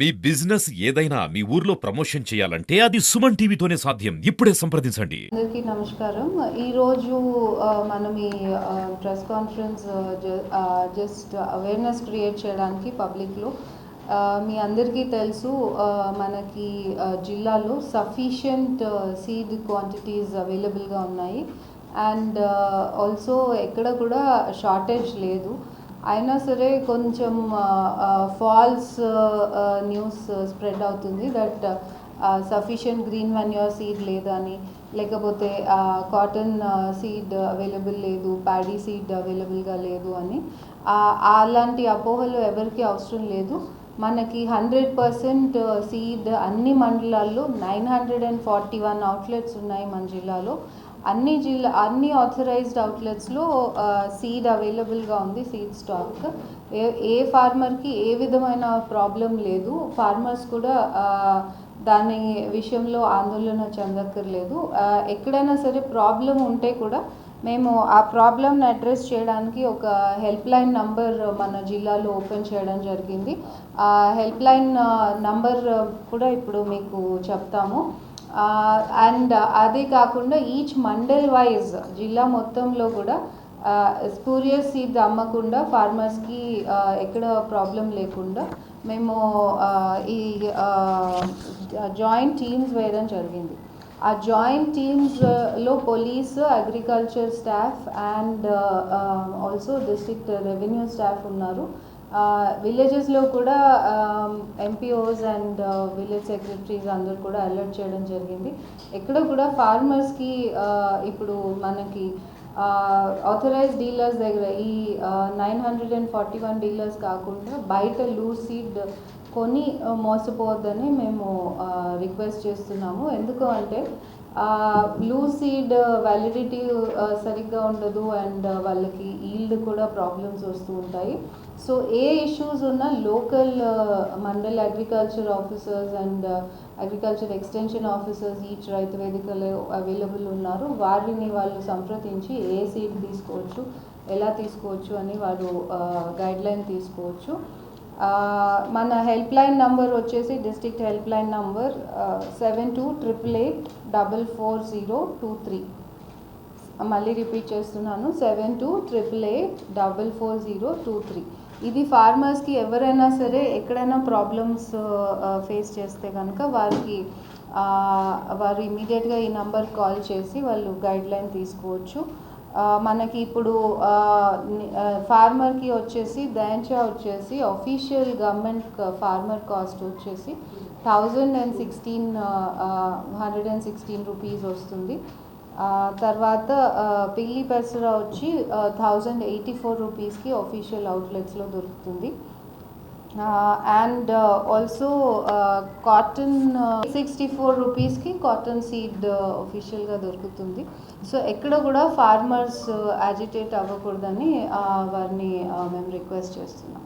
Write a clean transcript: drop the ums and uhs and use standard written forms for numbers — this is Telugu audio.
మీ బిజినెస్ ఏదైనా మీ ఊర్లో ప్రమోషన్ చేయాలంటే అది సుమన్ టీవీతోనే సాధ్యం. ఇప్పుడే సంప్రదించండి. అందరికీ నమస్కారం. ఈరోజు మనం ఈ press conference just awareness create చేయడానికి పబ్లిక్లో మీ అందరికీ తెలుసు మనకి జిల్లాలో సఫిషియంట్ సీడ్ క్వాంటిటీస్ అవైలబుల్గా ఉన్నాయి అండ్ ఆల్సో ఎక్కడ కూడా షార్టేజ్ లేదు. అయినా సరే కొంచెం ఫాల్స్ న్యూస్ స్ప్రెడ్ అవుతుంది దట్ సఫిషియంట్ గ్రీన్ మన్యూర్ సీడ్ లేదని, లేకపోతే కాటన్ సీడ్ అవైలబుల్ లేదు, ప్యాడీ సీడ్ అవైలబుల్గా లేదు అని. అలాంటి అపోహలు ఎవరికి అవసరం లేదు. మనకి 100% సీడ్ అన్ని మండలాల్లో 941 అవుట్లెట్స్ ఉన్నాయి మన జిల్లాలో. అన్ని ఆథరైజ్డ్ అవుట్లెట్స్లో సీడ్ అవైలబుల్గా ఉంది, సీడ్ స్టాక్. ఏ ఫార్మర్కి ఏ విధమైన ప్రాబ్లం లేదు. ఫార్మర్స్ కూడా దాని విషయంలో ఆందోళన చెందక్కర్లేదు. ఎక్కడైనా సరే ప్రాబ్లం ఉంటే కూడా మేము ఆ ప్రాబ్లమ్ని అడ్రస్ చేయడానికి ఒక హెల్ప్ లైన్ నంబర్ మన జిల్లాలో ఓపెన్ చేయడం జరిగింది. ఆ హెల్ప్ లైన్ నంబర్ కూడా ఇప్పుడు మీకు చెప్తాము. అండ్ అదే కాకుండా ఈచ్ మండల్ వైజ్ జిల్లా మొత్తంలో కూడా స్పూరియస్ సీడ్ అమ్మకుండా ఫార్మర్స్కి ఎక్కడ ప్రాబ్లం లేకుండా మేము ఈ జాయింట్ టీమ్స్ వేయడం జరిగింది. ఆ జాయింట్ టీమ్స్లో police, agriculture staff and also district revenue staff ఉన్నారు. విలేజెస్లో కూడా ఎంపీఓస్ అండ్ విలేజ్ సెక్రటరీస్ అందరూ కూడా అలర్ట్ చేయడం జరిగింది. ఎక్కడ కూడా ఫార్మర్స్కి ఇప్పుడు మనకి ఆథరైజ్ డీలర్స్ దగ్గర ఈ 941 డీలర్స్ కాకుండా బయట లూజ్ సీడ్ కొని మోసపోవద్దని మేము రిక్వెస్ట్ చేస్తున్నాము. ఎందుకు అంటే లూజ్ సీడ్ వ్యాలిడిటీ సరిగ్గా ఉండదు అండ్ వాళ్ళకి ఈల్డ్ కూడా ప్రాబ్లమ్స్ వస్తూ ఉంటాయి. సో ఏ ఇష్యూస్ ఉన్నా local mandal agriculture officers and agriculture extension officers each రైతు వేదికలో అవైలబుల్ ఉన్నారు. వాళ్ళు సంప్రదించి ఏ సీడ్ తీసుకోవచ్చు, ఎలా తీసుకోవచ్చు అని వారు గైడ్లైన్ తీసుకోవచ్చు. మన హెల్ప్ లైన్ నంబర్ వచ్చేసి డిస్ట్రిక్ట్ హెల్ప్ లైన్ నంబర్ 7288844023. మళ్ళీ రిపీట్ చేస్తున్నాను, 7288844023. ఇది ఫార్మర్స్కి ఎవరైనా సరే ఎక్కడైనా ప్రాబ్లమ్స్ ఫేస్ చేస్తే కనుక వారు ఇమీడియట్గా ఈ నంబర్ కాల్ చేసి వాళ్ళు గైడ్లైన్ తీసుకోవచ్చు. మనకి ఇప్పుడు ఫార్మర్కి వచ్చేసి దయంచా వచ్చేసి అఫీషియల్ గవర్నమెంట్ ఫార్మర్ కాస్ట్ వచ్చేసి 116 రూపీస్ వస్తుంది. తర్వాత పిల్లి పెసర వచ్చి 1084 రూపీస్కి అఫీషియల్ అవుట్లెట్స్లో దొరుకుతుంది. అండ్ ఆల్సో కాటన్ 64 రూపీస్కి కాటన్ సీడ్ అఫీషియల్గా దొరుకుతుంది. సో ఎక్కడ కూడా ఫార్మర్స్ యాజిటేట్ అవ్వకూడదని వారిని మేము రిక్వెస్ట్ చేస్తున్నాం.